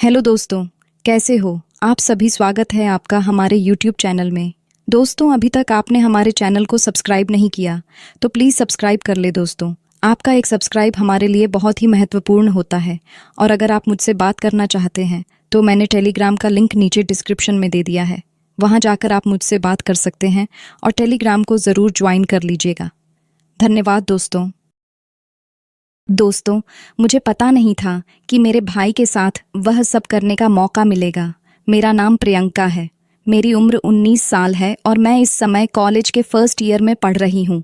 Hello दोस्तों, कैसे हो आप सभी। स्वागत है आपका हमारे यूट्यूब चैनल में। दोस्तों, अभी तक आपने हमारे चैनल को सब्सक्राइब नहीं किया तो प्लीज़ सब्सक्राइब कर ले दोस्तों। आपका एक सब्सक्राइब हमारे लिए बहुत ही महत्वपूर्ण होता है। और अगर आप मुझसे बात करना चाहते हैं तो मैंने टेलीग्राम का लिंक नीचे डिस्क्रिप्शन में दे दिया है। वहाँ जाकर आप मुझसे बात कर सकते हैं और टेलीग्राम को ज़रूर ज्वाइन कर लीजिएगा। धन्यवाद दोस्तों। दोस्तों, मुझे पता नहीं था कि मेरे भाई के साथ वह सब करने का मौका मिलेगा। मेरा नाम प्रियंका है, मेरी उम्र 19 साल है और मैं इस समय कॉलेज के फर्स्ट ईयर में पढ़ रही हूँ।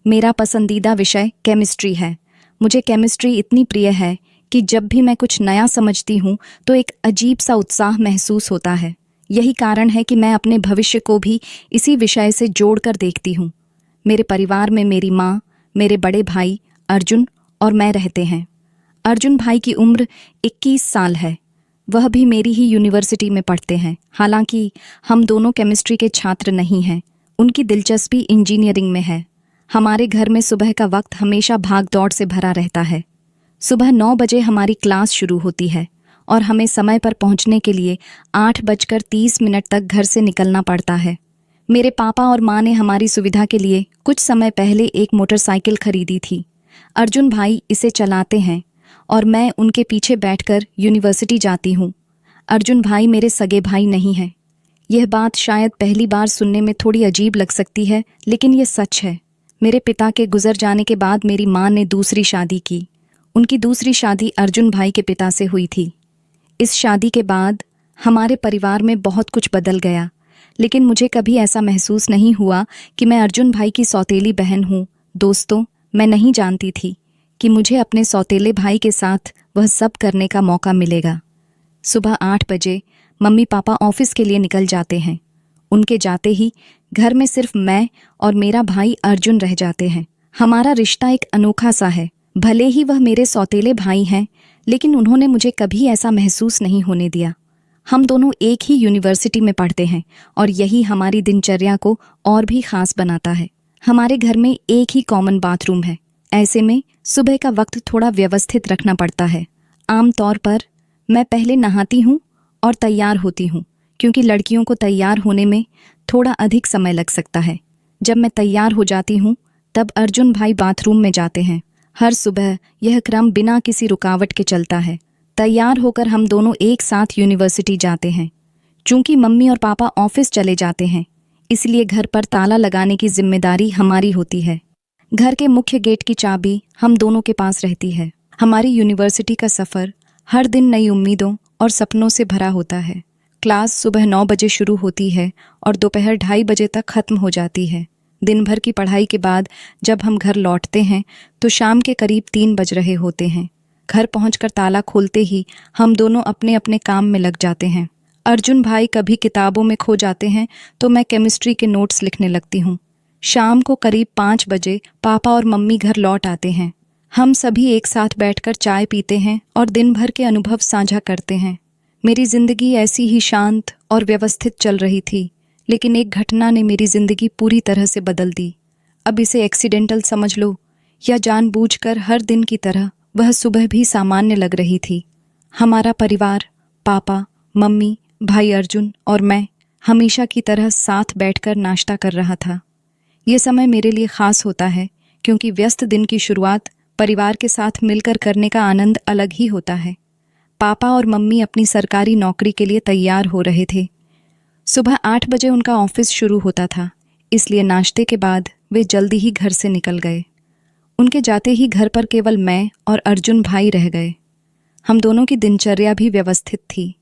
मेरा पसंदीदा विषय केमिस्ट्री है। मुझे केमिस्ट्री इतनी प्रिय है कि जब भी मैं कुछ नया समझती हूँ तो एक अजीब सा उत्साह महसूस होता है। यही कारण है कि मैं अपने भविष्य को भी इसी विषय से जोड़कर देखती हूँ। मेरे परिवार में मेरी माँ, मेरे बड़े भाई अर्जुन और मैं रहते हैं। अर्जुन भाई की उम्र 21 साल है। वह भी मेरी ही यूनिवर्सिटी में पढ़ते हैं। हालांकि हम दोनों केमिस्ट्री के छात्र नहीं हैं। उनकी दिलचस्पी इंजीनियरिंग में है। हमारे घर में सुबह का वक्त हमेशा भाग दौड़ से भरा रहता है। सुबह 9 बजे हमारी क्लास शुरू होती है और हमें समय पर पहुंचने के लिए 8:30 तक घर से निकलना पड़ता है। मेरे पापा और माँ ने हमारी सुविधा के लिए कुछ समय पहले एक मोटरसाइकिल खरीदी थी। अर्जुन भाई इसे चलाते हैं और मैं उनके पीछे बैठकर यूनिवर्सिटी जाती हूँ। अर्जुन भाई मेरे सगे भाई नहीं हैं। यह बात शायद पहली बार सुनने में थोड़ी अजीब लग सकती है, लेकिन यह सच है। मेरे पिता के गुजर जाने के बाद मेरी माँ ने दूसरी शादी की। उनकी दूसरी शादी अर्जुन भाई के पिता से हुई थी। इस शादी के बाद हमारे परिवार में बहुत कुछ बदल गया, लेकिन मुझे कभी ऐसा महसूस नहीं हुआ कि मैं अर्जुन भाई की सौतेली बहन हूँ। दोस्तों, मैं नहीं जानती थी कि मुझे अपने सौतेले भाई के साथ वह सब करने का मौका मिलेगा। सुबह 8 बजे मम्मी पापा ऑफिस के लिए निकल जाते हैं। उनके जाते ही घर में सिर्फ मैं और मेरा भाई अर्जुन रह जाते हैं। हमारा रिश्ता एक अनोखा सा है। भले ही वह मेरे सौतेले भाई हैं, लेकिन उन्होंने मुझे कभी ऐसा महसूस नहीं होने दिया। हम दोनों एक ही यूनिवर्सिटी में पढ़ते हैं और यही हमारी दिनचर्या को और भी खास बनाता है। हमारे घर में एक ही कॉमन बाथरूम है। ऐसे में सुबह का वक्त थोड़ा व्यवस्थित रखना पड़ता है। आमतौर पर मैं पहले नहाती हूँ और तैयार होती हूँ, क्योंकि लड़कियों को तैयार होने में थोड़ा अधिक समय लग सकता है। जब मैं तैयार हो जाती हूँ तब अर्जुन भाई बाथरूम में जाते हैं। हर सुबह यह क्रम बिना किसी रुकावट के चलता है। तैयार होकर हम दोनों एक साथ यूनिवर्सिटी जाते हैं। चूंकि मम्मी और पापा ऑफिस चले जाते हैं, इसलिए घर पर ताला लगाने की जिम्मेदारी हमारी होती है। घर के मुख्य गेट की चाबी हम दोनों के पास रहती है। हमारी यूनिवर्सिटी का सफ़र हर दिन नई उम्मीदों और सपनों से भरा होता है। क्लास सुबह 9 बजे शुरू होती है और दोपहर 2:30 बजे तक ख़त्म हो जाती है। दिन भर की पढ़ाई के बाद जब हम घर लौटते हैं तो शाम के करीब 3 बज रहे होते हैं। घर पहुंचकर ताला खोलते ही हम दोनों अपने अपने काम में लग जाते हैं। अर्जुन भाई कभी किताबों में खो जाते हैं तो मैं केमिस्ट्री के नोट्स लिखने लगती हूँ। शाम को करीब 5 बजे पापा और मम्मी घर लौट आते हैं। हम सभी एक साथ बैठकर चाय पीते हैं और दिन भर के अनुभव साझा करते हैं। मेरी जिंदगी ऐसी ही शांत और व्यवस्थित चल रही थी, लेकिन एक घटना ने मेरी जिंदगी पूरी तरह से बदल दी। अब इसे एक्सीडेंटल समझ लो या जानबूझकर हर दिन की तरह वह सुबह भी सामान्य लग रही थी। हमारा परिवार, पापा, मम्मी, भाई अर्जुन और मैं हमेशा की तरह साथ बैठकर नाश्ता कर रहा था। ये समय मेरे लिए ख़ास होता है, क्योंकि व्यस्त दिन की शुरुआत परिवार के साथ मिलकर करने का आनंद अलग ही होता है। पापा और मम्मी अपनी सरकारी नौकरी के लिए तैयार हो रहे थे। सुबह 8 बजे उनका ऑफिस शुरू होता था, इसलिए नाश्ते के बाद वे जल्दी ही घर से निकल गए। उनके जाते ही घर पर केवल मैं और अर्जुन भाई रह गए। हम दोनों की दिनचर्या भी व्यवस्थित थी।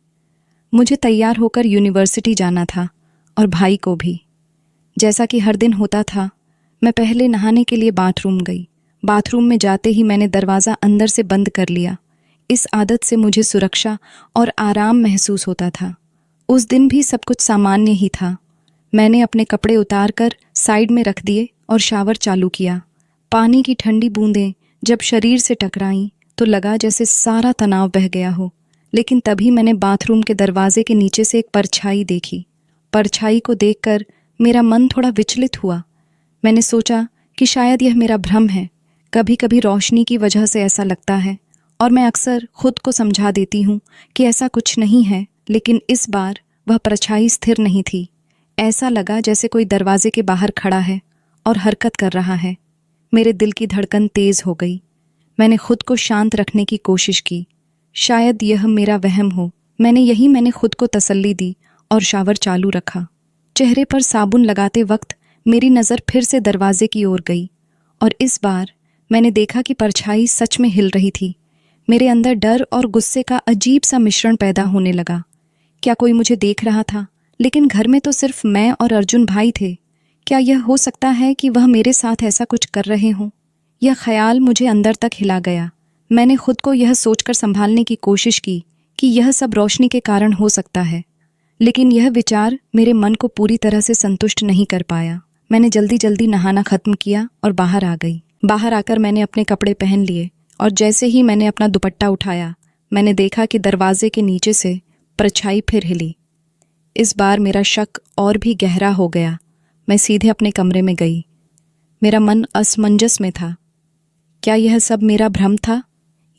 मुझे तैयार होकर यूनिवर्सिटी जाना था और भाई को भी। जैसा कि हर दिन होता था, मैं पहले नहाने के लिए बाथरूम गई। बाथरूम में जाते ही मैंने दरवाज़ा अंदर से बंद कर लिया। इस आदत से मुझे सुरक्षा और आराम महसूस होता था। उस दिन भी सब कुछ सामान्य ही था। मैंने अपने कपड़े उतार कर साइड में रख दिए और शावर चालू किया। पानी की ठंडी बूंदें जब शरीर से टकराईं तो लगा जैसे सारा तनाव बह गया हो। लेकिन तभी मैंने बाथरूम के दरवाजे के नीचे से एक परछाई देखी। परछाई को देखकर मेरा मन थोड़ा विचलित हुआ। मैंने सोचा कि शायद यह मेरा भ्रम है। कभी कभी रोशनी की वजह से ऐसा लगता है और मैं अक्सर खुद को समझा देती हूँ कि ऐसा कुछ नहीं है, लेकिन इस बार वह परछाई स्थिर नहीं थी। ऐसा लगा जैसे कोई दरवाजे के बाहर खड़ा है और हरकत कर रहा है। मेरे दिल की धड़कन तेज हो गई। मैंने खुद को शांत रखने की कोशिश की। शायद यह मेरा वहम हो। मैंने खुद को तसल्ली दी और शावर चालू रखा। चेहरे पर साबुन लगाते वक्त मेरी नज़र फिर से दरवाजे की ओर गई और इस बार मैंने देखा कि परछाई सच में हिल रही थी। मेरे अंदर डर और गुस्से का अजीब सा मिश्रण पैदा होने लगा। क्या कोई मुझे देख रहा था? लेकिन घर में तो सिर्फ मैं और अर्जुन भाई थे। क्या यह हो सकता है कि वह मेरे साथ ऐसा कुछ कर रहे हों? यह ख्याल मुझे अंदर तक हिला गया। मैंने खुद को यह सोचकर संभालने की कोशिश की कि यह सब रोशनी के कारण हो सकता है, लेकिन यह विचार मेरे मन को पूरी तरह से संतुष्ट नहीं कर पाया। मैंने जल्दी जल्दी नहाना खत्म किया और बाहर आ गई। बाहर आकर मैंने अपने कपड़े पहन लिए और जैसे ही मैंने अपना दुपट्टा उठाया, मैंने देखा कि दरवाजे के नीचे से परछाई फिर हिली। इस बार मेरा शक और भी गहरा हो गया। मैं सीधे अपने कमरे में गई। मेरा मन असमंजस में था। क्या यह सब मेरा भ्रम था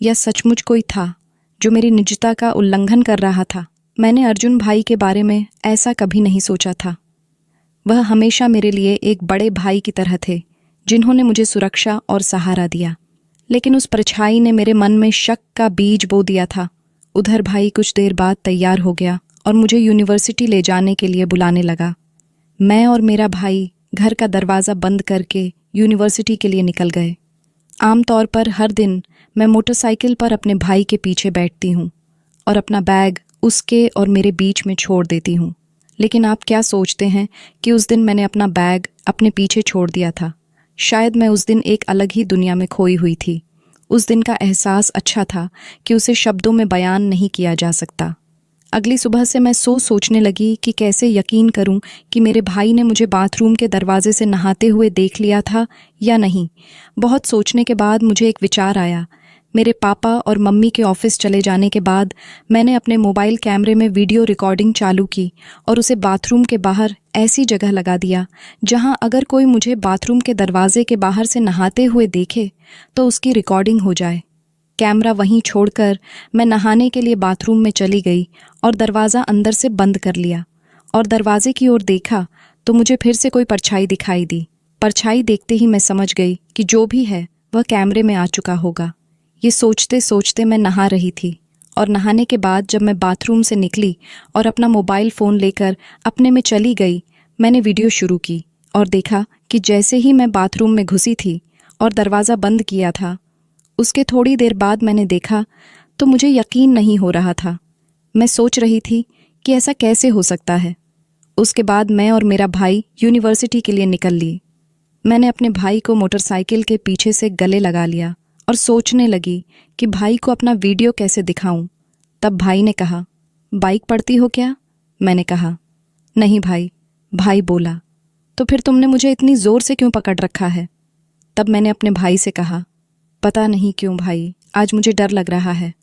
या सचमुच कोई था जो मेरी निजता का उल्लंघन कर रहा था? मैंने अर्जुन भाई के बारे में ऐसा कभी नहीं सोचा था। वह हमेशा मेरे लिए एक बड़े भाई की तरह थे, जिन्होंने मुझे सुरक्षा और सहारा दिया। लेकिन उस परछाई ने मेरे मन में शक का बीज बो दिया था। उधर भाई कुछ देर बाद तैयार हो गया और मुझे यूनिवर्सिटी ले जाने के लिए बुलाने लगा। मैं और मेरा भाई घर का दरवाज़ा बंद करके यूनिवर्सिटी के लिए निकल गए। आमतौर पर हर दिन मैं मोटरसाइकिल पर अपने भाई के पीछे बैठती हूँ और अपना बैग उसके और मेरे बीच में छोड़ देती हूँ। लेकिन आप क्या सोचते हैं कि उस दिन मैंने अपना बैग अपने पीछे छोड़ दिया था? शायद मैं उस दिन एक अलग ही दुनिया में खोई हुई थी। उस दिन का एहसास अच्छा था कि उसे शब्दों में बयान नहीं किया जा सकता। अगली सुबह से मैं सोचने लगी कि कैसे यकीन करूं कि मेरे भाई ने मुझे बाथरूम के दरवाजे से नहाते हुए देख लिया था या नहीं। बहुत सोचने के बाद मुझे एक विचार आया। मेरे पापा और मम्मी के ऑफिस चले जाने के बाद मैंने अपने मोबाइल कैमरे में वीडियो रिकॉर्डिंग चालू की और उसे बाथरूम के बाहर ऐसी जगह लगा दिया जहां अगर कोई मुझे बाथरूम के दरवाजे के बाहर से नहाते हुए देखे तो उसकी रिकॉर्डिंग हो जाए। कैमरा वहीं छोड़कर मैं नहाने के लिए बाथरूम में चली गई और दरवाज़ा अंदर से बंद कर लिया और दरवाजे की ओर देखा तो मुझे फिर से कोई परछाई दिखाई दी। परछाई देखते ही मैं समझ गई कि जो भी है वह कैमरे में आ चुका होगा। ये सोचते सोचते मैं नहा रही थी और नहाने के बाद जब मैं बाथरूम से निकली और अपना मोबाइल फ़ोन लेकर अपने में चली गई, मैंने वीडियो शुरू की और देखा कि जैसे ही मैं बाथरूम में घुसी थी और दरवाज़ा बंद किया था, उसके थोड़ी देर बाद मैंने देखा तो मुझे यकीन नहीं हो रहा था। मैं सोच रही थी कि ऐसा कैसे हो सकता है। उसके बाद मैं और मेरा भाई यूनिवर्सिटी के लिए निकल लिए। मैंने अपने भाई को मोटरसाइकिल के पीछे से गले लगा लिया और सोचने लगी कि भाई को अपना वीडियो कैसे दिखाऊं। तब भाई ने कहा, बाइक पढ़ती हो क्या? मैंने कहा, नहीं भाई। भाई बोला, तो फिर तुमने मुझे इतनी ज़ोर से क्यों पकड़ रखा है? तब मैंने अपने भाई से कहा, पता नहीं क्यों भाई, आज मुझे डर लग रहा है।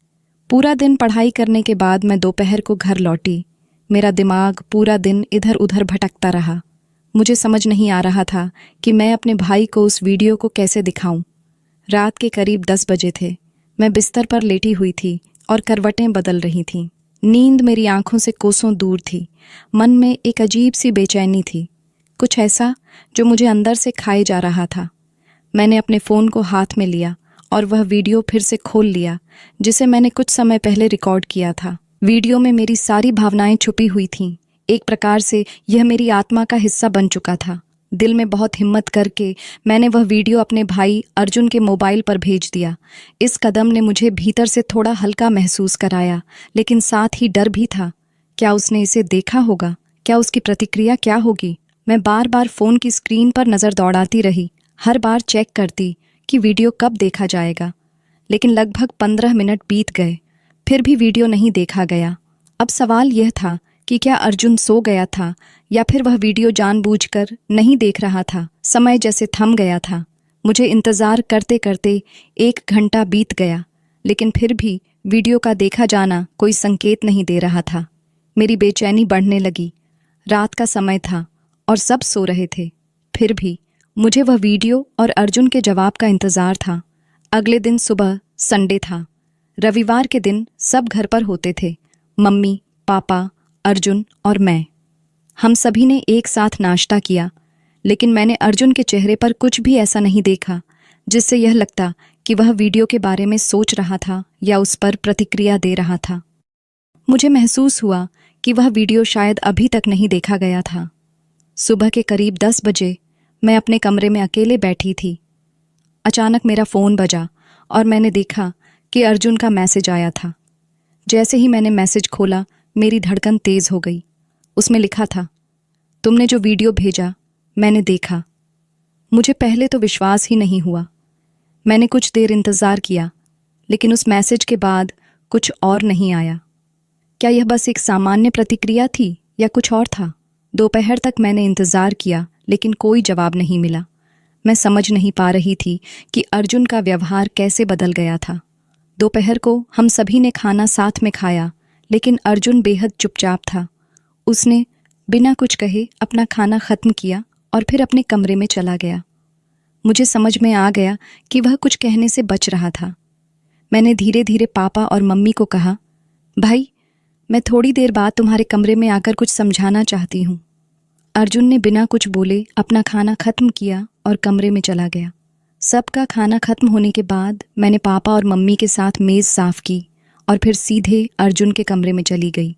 पूरा दिन पढ़ाई करने के बाद मैं दोपहर को घर लौटी। मेरा दिमाग पूरा दिन इधर उधर भटकता रहा। मुझे समझ नहीं आ रहा था कि मैं अपने भाई को उस वीडियो को कैसे दिखाऊं। रात के करीब 10 बजे थे। मैं बिस्तर पर लेटी हुई थी और करवटें बदल रही थीं। नींद मेरी आंखों से कोसों दूर थी। मन में एक अजीब सी बेचैनी थी, कुछ ऐसा जो मुझे अंदर से खाए जा रहा था। मैंने अपने फ़ोन को हाथ में लिया और वह वीडियो फिर से खोल लिया जिसे मैंने कुछ समय पहले रिकॉर्ड किया था। वीडियो में मेरी सारी भावनाएं छुपी हुई थीं। एक प्रकार से यह मेरी आत्मा का हिस्सा बन चुका था। दिल में बहुत हिम्मत करके मैंने वह वीडियो अपने भाई अर्जुन के मोबाइल पर भेज दिया। इस कदम ने मुझे भीतर से थोड़ा हल्का महसूस कराया, लेकिन साथ ही डर भी था। क्या उसने इसे देखा होगा? क्या उसकी प्रतिक्रिया क्या होगी? मैं बार बार फ़ोन की स्क्रीन पर नज़र दौड़ाती रही, हर बार चेक करती कि वीडियो कब देखा जाएगा। लेकिन लगभग 15 मिनट बीत गए, फिर भी वीडियो नहीं देखा गया। अब सवाल यह था कि क्या अर्जुन सो गया था या फिर वह वीडियो जानबूझकर नहीं देख रहा था। समय जैसे थम गया था। मुझे इंतज़ार करते करते 1 घंटा बीत गया, लेकिन फिर भी वीडियो का देखा जाना कोई संकेत नहीं दे रहा था। मेरी बेचैनी बढ़ने लगी। रात का समय था और सब सो रहे थे, फिर भी मुझे वह वीडियो और अर्जुन के जवाब का इंतज़ार था। अगले दिन सुबह संडे था। रविवार के दिन सब घर पर होते थे। मम्मी, पापा, अर्जुन और मैं। हम सभी ने एक साथ नाश्ता किया, लेकिन मैंने अर्जुन के चेहरे पर कुछ भी ऐसा नहीं देखा जिससे यह लगता कि वह वीडियो के बारे में सोच रहा था या उस पर प्रतिक्रिया दे रहा था। मुझे महसूस हुआ कि वह वीडियो शायद अभी तक नहीं देखा गया था। सुबह के करीब 10 बजे मैं अपने कमरे में अकेले बैठी थी। अचानक मेरा फ़ोन बजा और मैंने देखा कि अर्जुन का मैसेज आया था। जैसे ही मैंने मैसेज खोला, मेरी धड़कन तेज़ हो गई। उसमें लिखा था, तुमने जो वीडियो भेजा मैंने देखा। मुझे पहले तो विश्वास ही नहीं हुआ। मैंने कुछ देर इंतज़ार किया, लेकिन उस मैसेज के बाद कुछ और नहीं आया। क्या यह बस एक सामान्य प्रतिक्रिया थी या कुछ और था? दोपहर तक मैंने इंतज़ार किया, लेकिन कोई जवाब नहीं मिला। मैं समझ नहीं पा रही थी कि अर्जुन का व्यवहार कैसे बदल गया था। दोपहर को हम सभी ने खाना साथ में खाया, लेकिन अर्जुन बेहद चुपचाप था। उसने बिना कुछ कहे अपना खाना ख़त्म किया और फिर अपने कमरे में चला गया। मुझे समझ में आ गया कि वह कुछ कहने से बच रहा था। मैंने धीरे धीरे पापा और मम्मी को कहा, भाई, मैं थोड़ी देर बाद तुम्हारे कमरे में आकर कुछ समझाना चाहती हूँ। अर्जुन ने बिना कुछ बोले अपना खाना ख़त्म किया और कमरे में चला गया। सबका खाना ख़त्म होने के बाद मैंने पापा और मम्मी के साथ मेज़ साफ़ की और फिर सीधे अर्जुन के कमरे में चली गई।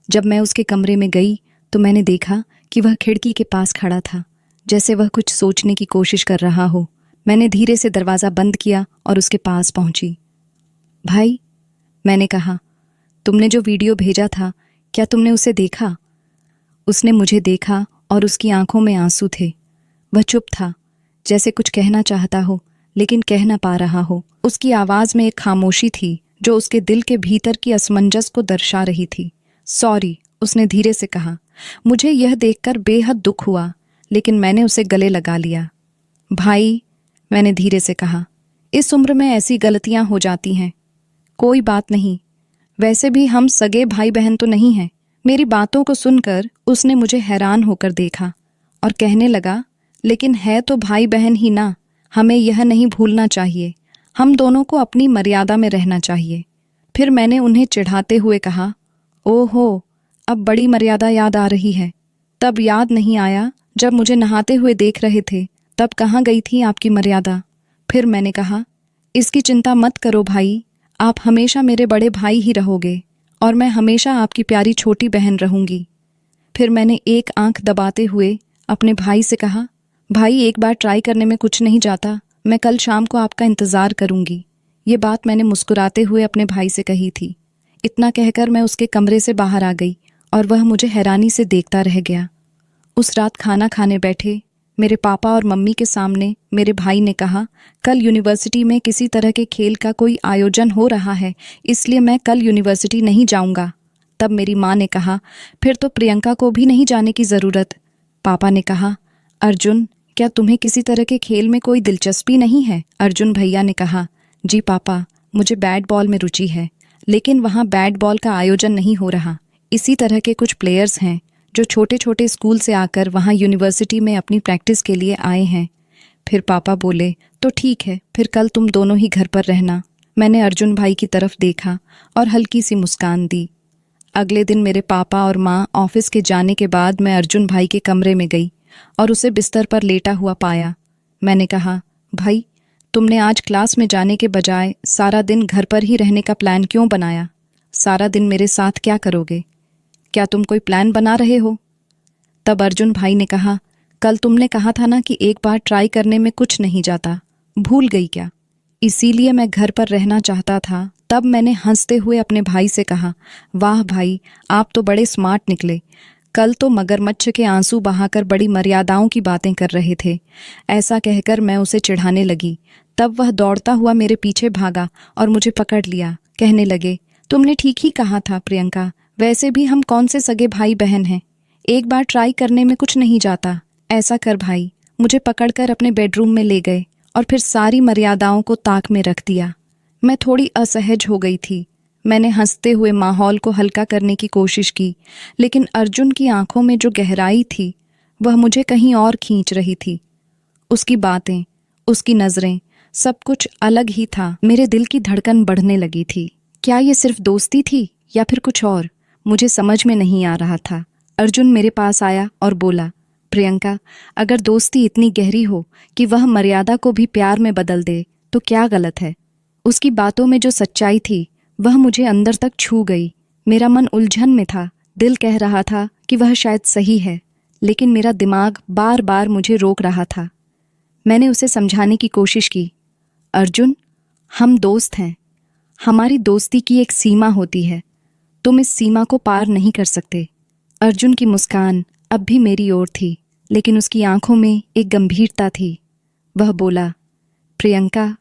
जब मैं उसके कमरे में गई तो मैंने देखा कि वह खिड़की के पास खड़ा था, जैसे वह कुछ सोचने की कोशिश कर रहा हो। मैंने धीरे से दरवाज़ा बंद किया और उसके पास पहुंची। भाई, मैंने कहा, तुमने जो वीडियो भेजा था, क्या तुमने उसे देखा? उसने मुझे देखा और उसकी आंखों में आंसू थे। वह चुप था, जैसे कुछ कहना चाहता हो लेकिन कह ना पा रहा हो। उसकी आवाज़ में एक खामोशी थी जो उसके दिल के भीतर की असमंजस को दर्शा रही थी। सॉरी, उसने धीरे से कहा। मुझे यह देखकर बेहद दुख हुआ, लेकिन मैंने उसे गले लगा लिया। भाई, मैंने धीरे से कहा, इस उम्र में ऐसी गलतियां हो जाती हैं। कोई बात नहीं, वैसे भी हम सगे भाई बहन तो नहीं हैं। मेरी बातों को सुनकर उसने मुझे हैरान होकर देखा और कहने लगा, लेकिन है तो भाई बहन ही ना। हमें यह नहीं भूलना चाहिए, हम दोनों को अपनी मर्यादा में रहना चाहिए। फिर मैंने उन्हें चिढ़ाते हुए कहा, ओहो, अब बड़ी मर्यादा याद आ रही है। तब याद नहीं आया जब मुझे नहाते हुए देख रहे थे, तब कहाँ गई थी आपकी मर्यादा? फिर मैंने कहा, इसकी चिंता मत करो भाई, आप हमेशा मेरे बड़े भाई ही रहोगे और मैं हमेशा आपकी प्यारी छोटी बहन रहूंगी। फिर मैंने एक आंख दबाते हुए अपने भाई से कहा, भाई, एक बार ट्राई करने में कुछ नहीं जाता। मैं कल शाम को आपका इंतज़ार करूंगी। ये बात मैंने मुस्कुराते हुए अपने भाई से कही थी। इतना कहकर मैं उसके कमरे से बाहर आ गई और वह मुझे हैरानी से देखता रह गया। उस रात खाना खाने बैठे मेरे पापा और मम्मी के सामने मेरे भाई ने कहा, कल यूनिवर्सिटी में किसी तरह के खेल का कोई आयोजन हो रहा है, इसलिए मैं कल यूनिवर्सिटी नहीं जाऊंगा। तब मेरी माँ ने कहा, फिर तो प्रियंका को भी नहीं जाने की ज़रूरत। पापा ने कहा, अर्जुन, क्या तुम्हें किसी तरह के खेल में कोई दिलचस्पी नहीं है? अर्जुन भैया ने कहा, जी पापा, मुझे बैट बॉल में रुचि है, लेकिन वहाँ बैट बॉल का आयोजन नहीं हो रहा। इसी तरह के कुछ प्लेयर्स हैं जो छोटे छोटे स्कूल से आकर वहाँ यूनिवर्सिटी में अपनी प्रैक्टिस के लिए आए हैं। फिर पापा बोले, तो ठीक है, फिर कल तुम दोनों ही घर पर रहना। मैंने अर्जुन भाई की तरफ देखा और हल्की सी मुस्कान दी। अगले दिन मेरे पापा और माँ ऑफिस के जाने के बाद मैं अर्जुन भाई के कमरे में गई और उसे बिस्तर पर लेटा हुआ पाया। मैंने कहा, भाई, तुमने आज क्लास में जाने के बजाय सारा दिन घर पर ही रहने का प्लान क्यों बनाया? सारा दिन मेरे साथ क्या करोगे? क्या तुम कोई प्लान बना रहे हो? तब अर्जुन भाई ने कहा, कल तुमने कहा था ना कि एक बार ट्राई करने में कुछ नहीं जाता, भूल गई क्या? इसीलिए मैं घर पर रहना चाहता था। तब मैंने हंसते हुए अपने भाई से कहा, वाह भाई, आप तो बड़े स्मार्ट निकले। कल तो मगरमच्छ के आंसू बहाकर बड़ी मर्यादाओं की बातें कर रहे थे। ऐसा कहकर मैं उसे चिढ़ाने लगी। तब वह दौड़ता हुआ मेरे पीछे भागा और मुझे पकड़ लिया। कहने लगे, तुमने ठीक ही कहा था प्रियंका, वैसे भी हम कौन से सगे भाई बहन हैं, एक बार ट्राई करने में कुछ नहीं जाता। ऐसा कर भाई। मुझे पकड़कर अपने बेडरूम में ले गए और फिर सारी मर्यादाओं को ताक में रख दिया। मैं थोड़ी असहज हो गई थी। मैंने हंसते हुए माहौल को हल्का करने की कोशिश की, लेकिन अर्जुन की आंखों में जो गहराई थी वह मुझे कहीं और खींच रही थी। उसकी बातें, उसकी नज़रें, सब कुछ अलग ही था। मेरे दिल की धड़कन बढ़ने लगी थी। क्या ये सिर्फ दोस्ती थी या फिर कुछ और? मुझे समझ में नहीं आ रहा था। अर्जुन मेरे पास आया और बोला, प्रियंका, अगर दोस्ती इतनी गहरी हो कि वह मर्यादा को भी प्यार में बदल दे तो क्या गलत है? उसकी बातों में जो सच्चाई थी वह मुझे अंदर तक छू गई। मेरा मन उलझन में था। दिल कह रहा था कि वह शायद सही है, लेकिन मेरा दिमाग बार बार मुझे रोक रहा था। मैंने उसे समझाने की कोशिश की। अर्जुन, हम दोस्त हैं। हमारी दोस्ती की एक सीमा होती है। तुम इस सीमा को पार नहीं कर सकते। अर्जुन की मुस्कान अब भी मेरी ओर थी, लेकिन उसकी आंखों में एक गंभीरता थी। वह बोला, प्रियंका,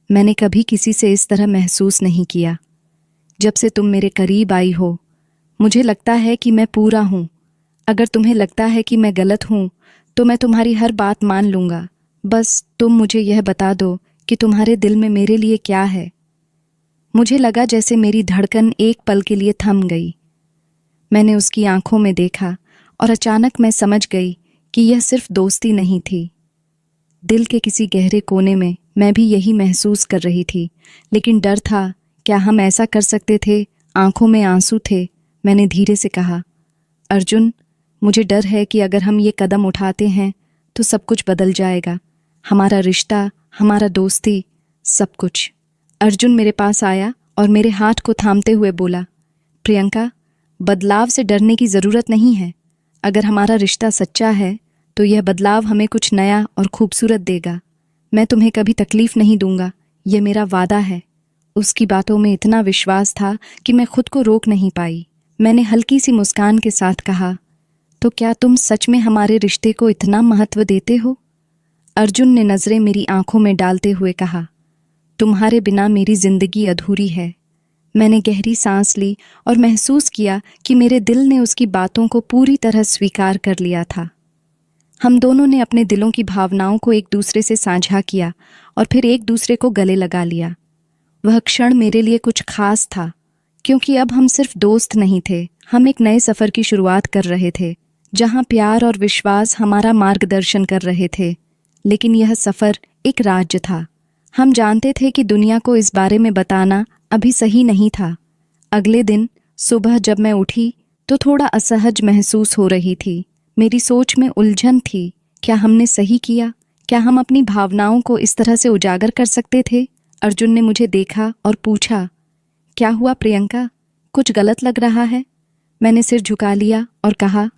मैंने कभी किसी से इस तरह महसूस नहीं किया। जब से तुम मेरे करीब आई हो, मुझे लगता है कि मैं पूरा हूँ। अगर तुम्हें लगता है कि मैं गलत हूँ तो मैं तुम्हारी हर बात मान लूँगा। बस तुम मुझे यह बता दो कि तुम्हारे दिल में मेरे लिए क्या है। मुझे लगा जैसे मेरी धड़कन एक पल के लिए थम गई। मैंने उसकी आंखों में देखा और अचानक मैं समझ गई कि यह सिर्फ दोस्ती नहीं थी। दिल के किसी गहरे कोने में मैं भी यही महसूस कर रही थी, लेकिन डर था। क्या हम ऐसा कर सकते थे? आंखों में आंसू थे। मैंने धीरे से कहा, अर्जुन, मुझे डर है कि अगर हम ये कदम उठाते हैं तो सब कुछ बदल जाएगा। हमारा रिश्ता, हमारा दोस्ती, सब कुछ। अर्जुन मेरे पास आया और मेरे हाथ को थामते हुए बोला, प्रियंका, बदलाव से डरने की ज़रूरत नहीं है। अगर हमारा रिश्ता सच्चा है तो यह बदलाव हमें कुछ नया और खूबसूरत देगा। मैं तुम्हें कभी तकलीफ नहीं दूंगा, यह मेरा वादा है। उसकी बातों में इतना विश्वास था कि मैं खुद को रोक नहीं पाई। मैंने हल्की सी मुस्कान के साथ कहा, तो क्या तुम सच में हमारे रिश्ते को इतना महत्व देते हो? अर्जुन ने नज़रें मेरी आंखों में डालते हुए कहा, तुम्हारे बिना मेरी जिंदगी अधूरी है। मैंने गहरी सांस ली और महसूस किया कि मेरे दिल ने उसकी बातों को पूरी तरह स्वीकार कर लिया था। हम दोनों ने अपने दिलों की भावनाओं को एक दूसरे से साझा किया और फिर एक दूसरे को गले लगा लिया। वह क्षण मेरे लिए कुछ खास था, क्योंकि अब हम सिर्फ दोस्त नहीं थे, हम एक नए सफ़र की शुरुआत कर रहे थे, जहाँ प्यार और विश्वास हमारा मार्गदर्शन कर रहे थे। लेकिन यह सफ़र एक राज्य था। हम जानते थे कि दुनिया को इस बारे में बताना अभी सही नहीं था। अगले दिन सुबह जब मैं उठी तो थोड़ा असहज महसूस हो रही थी। मेरी सोच में उलझन थी। क्या हमने सही किया? क्या हम अपनी भावनाओं को इस तरह से उजागर कर सकते थे? अर्जुन ने मुझे देखा और पूछा, क्या हुआ प्रियंका, कुछ गलत लग रहा है? मैंने सिर झुका लिया और कहा,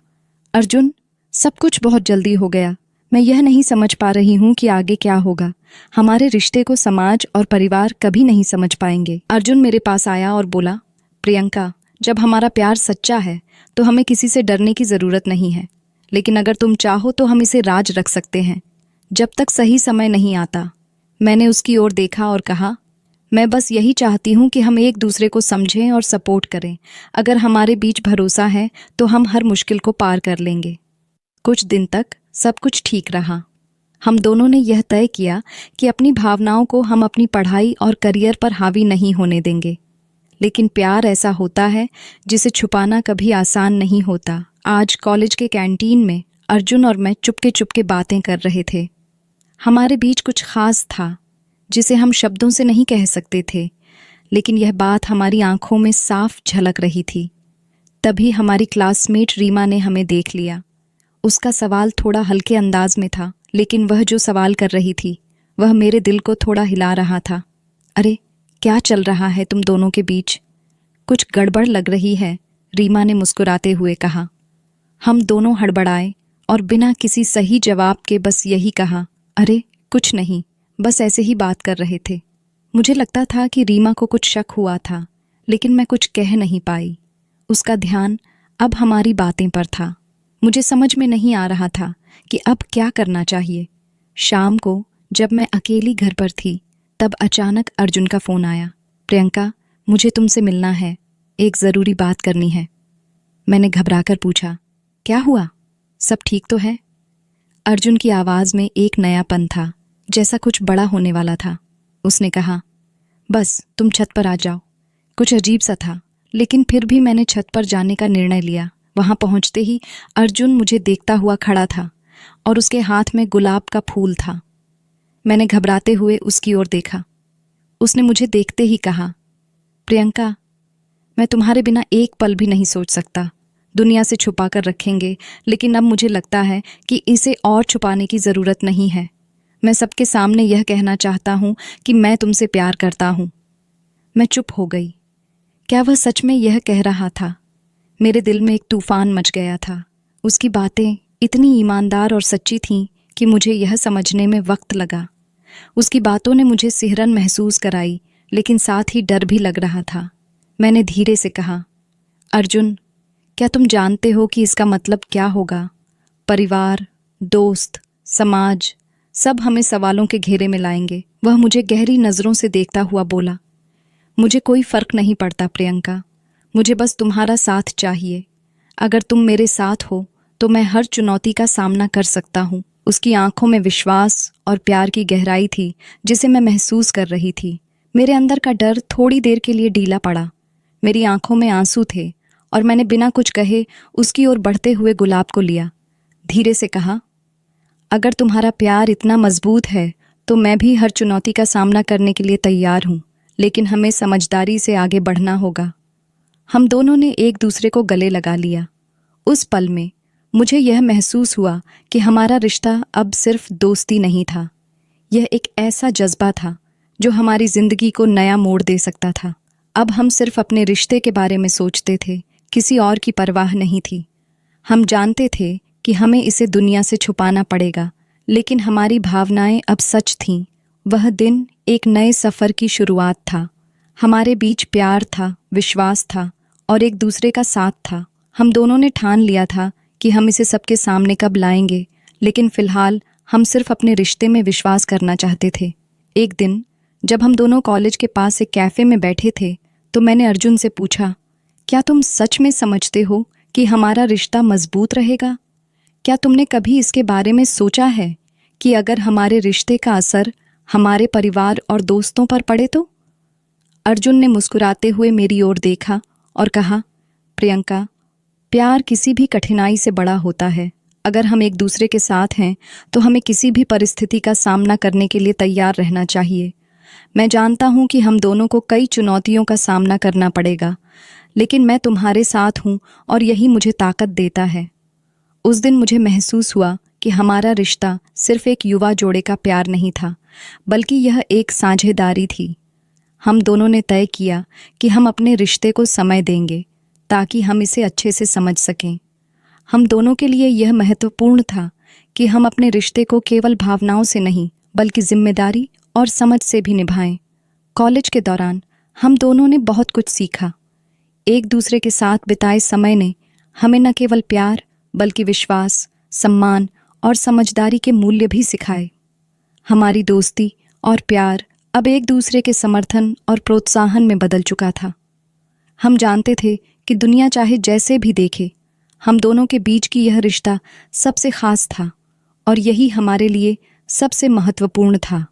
अर्जुन, सब कुछ बहुत जल्दी हो गया। मैं यह नहीं समझ पा रही हूँ कि आगे क्या होगा। हमारे रिश्ते को समाज और परिवार कभी नहीं समझ पाएंगे। अर्जुन मेरे पास आया और बोला, प्रियंका, जब हमारा प्यार सच्चा है तो हमें किसी से डरने की ज़रूरत नहीं है। लेकिन अगर तुम चाहो तो हम इसे राज रख सकते हैं, जब तक सही समय नहीं आता। मैंने उसकी ओर देखा और कहा, मैं बस यही चाहती हूँ कि हम एक दूसरे को समझें और सपोर्ट करें। अगर हमारे बीच भरोसा है तो हम हर मुश्किल को पार कर लेंगे। कुछ दिन तक सब कुछ ठीक रहा। हम दोनों ने यह तय किया कि अपनी भावनाओं को हम अपनी पढ़ाई और करियर पर हावी नहीं होने देंगे। लेकिन प्यार ऐसा होता है जिसे छुपाना कभी आसान नहीं होता। आज कॉलेज के कैंटीन में अर्जुन और मैं चुपके चुपके बातें कर रहे थे। हमारे बीच कुछ खास था जिसे हम शब्दों से नहीं कह सकते थे, लेकिन यह बात हमारी आंखों में साफ झलक रही थी। तभी हमारी क्लासमेट रीमा ने हमें देख लिया। उसका सवाल थोड़ा हल्के अंदाज में था, लेकिन वह जो सवाल कर रही थी वह मेरे दिल को थोड़ा हिला रहा था। अरे, क्या चल रहा है तुम दोनों के बीच? कुछ गड़बड़ लग रही है, रीमा ने मुस्कुराते हुए कहा। हम दोनों हड़बड़ाए और बिना किसी सही जवाब के बस यही कहा, अरे कुछ नहीं, बस ऐसे ही बात कर रहे थे। मुझे लगता था कि रीमा को कुछ शक हुआ था, लेकिन मैं कुछ कह नहीं पाई। उसका ध्यान अब हमारी बातें पर था। मुझे समझ में नहीं आ रहा था कि अब क्या करना चाहिए। शाम को जब मैं अकेली घर पर थी तब अचानक अर्जुन का फ़ोन आया। प्रियंका, मुझे तुमसे मिलना है, एक ज़रूरी बात करनी है। मैंने घबराकर पूछा, क्या हुआ? सब ठीक तो है? अर्जुन की आवाज़ में एक नयापन था, जैसा कुछ बड़ा होने वाला था। उसने कहा, बस तुम छत पर आ जाओ। कुछ अजीब सा था, लेकिन फिर भी मैंने छत पर जाने का निर्णय लिया। वहाँ पहुँचते ही अर्जुन मुझे देखता हुआ खड़ा था और उसके हाथ में गुलाब का फूल था। मैंने घबराते हुए उसकी ओर देखा। उसने मुझे देखते ही कहा, प्रियंका, मैं तुम्हारे बिना एक पल भी नहीं सोच सकता। दुनिया से छुपा कर रखेंगे, लेकिन अब मुझे लगता है कि इसे और छुपाने की ज़रूरत नहीं है। मैं सबके सामने यह कहना चाहता हूँ कि मैं तुमसे प्यार करता हूँ। मैं चुप हो गई। क्या वह सच में यह कह रहा था? मेरे दिल में एक तूफान मच गया था। उसकी बातें इतनी ईमानदार और सच्ची थीं कि मुझे यह समझने में वक्त लगा। उसकी बातों ने मुझे सिहरन महसूस कराई, लेकिन साथ ही डर भी लग रहा था। मैंने धीरे से कहा, अर्जुन, क्या तुम जानते हो कि इसका मतलब क्या होगा? परिवार, दोस्त, समाज, सब हमें सवालों के घेरे में लाएंगे। वह मुझे गहरी नज़रों से देखता हुआ बोला, मुझे कोई फ़र्क नहीं पड़ता प्रियंका, मुझे बस तुम्हारा साथ चाहिए। अगर तुम मेरे साथ हो तो मैं हर चुनौती का सामना कर सकता हूँ। उसकी आंखों में विश्वास और प्यार की गहराई थी जिसे मैं महसूस कर रही थी। मेरे अंदर का डर थोड़ी देर के लिए ढीला पड़ा। मेरी आंखों में आंसू थे और मैंने बिना कुछ कहे उसकी ओर बढ़ते हुए गुलाब को लिया। धीरे से कहा, अगर तुम्हारा प्यार इतना मजबूत है तो मैं भी हर चुनौती का सामना करने के लिए तैयार हूँ, लेकिन हमें समझदारी से आगे बढ़ना होगा। हम दोनों ने एक दूसरे को गले लगा लिया। उस पल में मुझे यह महसूस हुआ कि हमारा रिश्ता अब सिर्फ दोस्ती नहीं था, यह एक ऐसा जज्बा था जो हमारी जिंदगी को नया मोड़ दे सकता था। अब हम सिर्फ अपने रिश्ते के बारे में सोचते थे, किसी और की परवाह नहीं थी। हम जानते थे कि हमें इसे दुनिया से छुपाना पड़ेगा, लेकिन हमारी भावनाएं अब सच थीं। वह दिन एक नए सफ़र की शुरुआत था। हमारे बीच प्यार था, विश्वास था और एक दूसरे का साथ था। हम दोनों ने ठान लिया था कि हम इसे सबके सामने कब लाएंगे, लेकिन फ़िलहाल हम सिर्फ अपने रिश्ते में विश्वास करना चाहते थे। एक दिन जब हम दोनों कॉलेज के पास एक कैफ़े में बैठे थे तो मैंने अर्जुन से पूछा, क्या तुम सच में समझते हो कि हमारा रिश्ता मजबूत रहेगा? क्या तुमने कभी इसके बारे में सोचा है कि अगर हमारे रिश्ते का असर हमारे परिवार और दोस्तों पर पड़े तो? अर्जुन ने मुस्कुराते हुए मेरी ओर देखा और कहा, प्रियंका, प्यार किसी भी कठिनाई से बड़ा होता है। अगर हम एक दूसरे के साथ हैं तो हमें किसी भी परिस्थिति का सामना करने के लिए तैयार रहना चाहिए। मैं जानता हूँ कि हम दोनों को कई चुनौतियों का सामना करना पड़ेगा, लेकिन मैं तुम्हारे साथ हूँ और यही मुझे ताकत देता है। उस दिन मुझे महसूस हुआ कि हमारा रिश्ता सिर्फ एक युवा जोड़े का प्यार नहीं था, बल्कि यह एक साझेदारी थी। हम दोनों ने तय किया कि हम अपने रिश्ते को समय देंगे ताकि हम इसे अच्छे से समझ सकें। हम दोनों के लिए यह महत्वपूर्ण था कि हम अपने रिश्ते को केवल भावनाओं से नहीं, बल्कि जिम्मेदारी और समझ से भी निभाएं। कॉलेज के दौरान हम दोनों ने बहुत कुछ सीखा। एक दूसरे के साथ बिताए समय ने हमें न केवल प्यार, बल्कि विश्वास, सम्मान और समझदारी के मूल्य भी सिखाए। हमारी दोस्ती और प्यार अब एक दूसरे के समर्थन और प्रोत्साहन में बदल चुका था। हम जानते थे कि दुनिया चाहे जैसे भी देखे, हम दोनों के बीच की यह रिश्ता सबसे खास था और यही हमारे लिए सबसे महत्वपूर्ण था।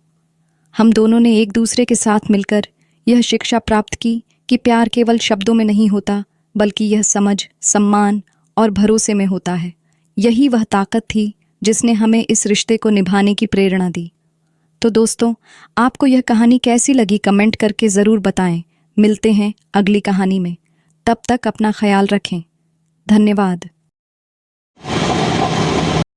हम दोनों ने एक दूसरे के साथ मिलकर यह शिक्षा प्राप्त की कि प्यार केवल शब्दों में नहीं होता, बल्कि यह समझ, सम्मान और भरोसे में होता है। यही वह ताकत थी जिसने हमें इस रिश्ते को निभाने की प्रेरणा दी। तो दोस्तों, आपको यह कहानी कैसी लगी कमेंट करके ज़रूर बताएं। मिलते हैं अगली कहानी में। तब तक अपना ख्याल रखें। धन्यवाद।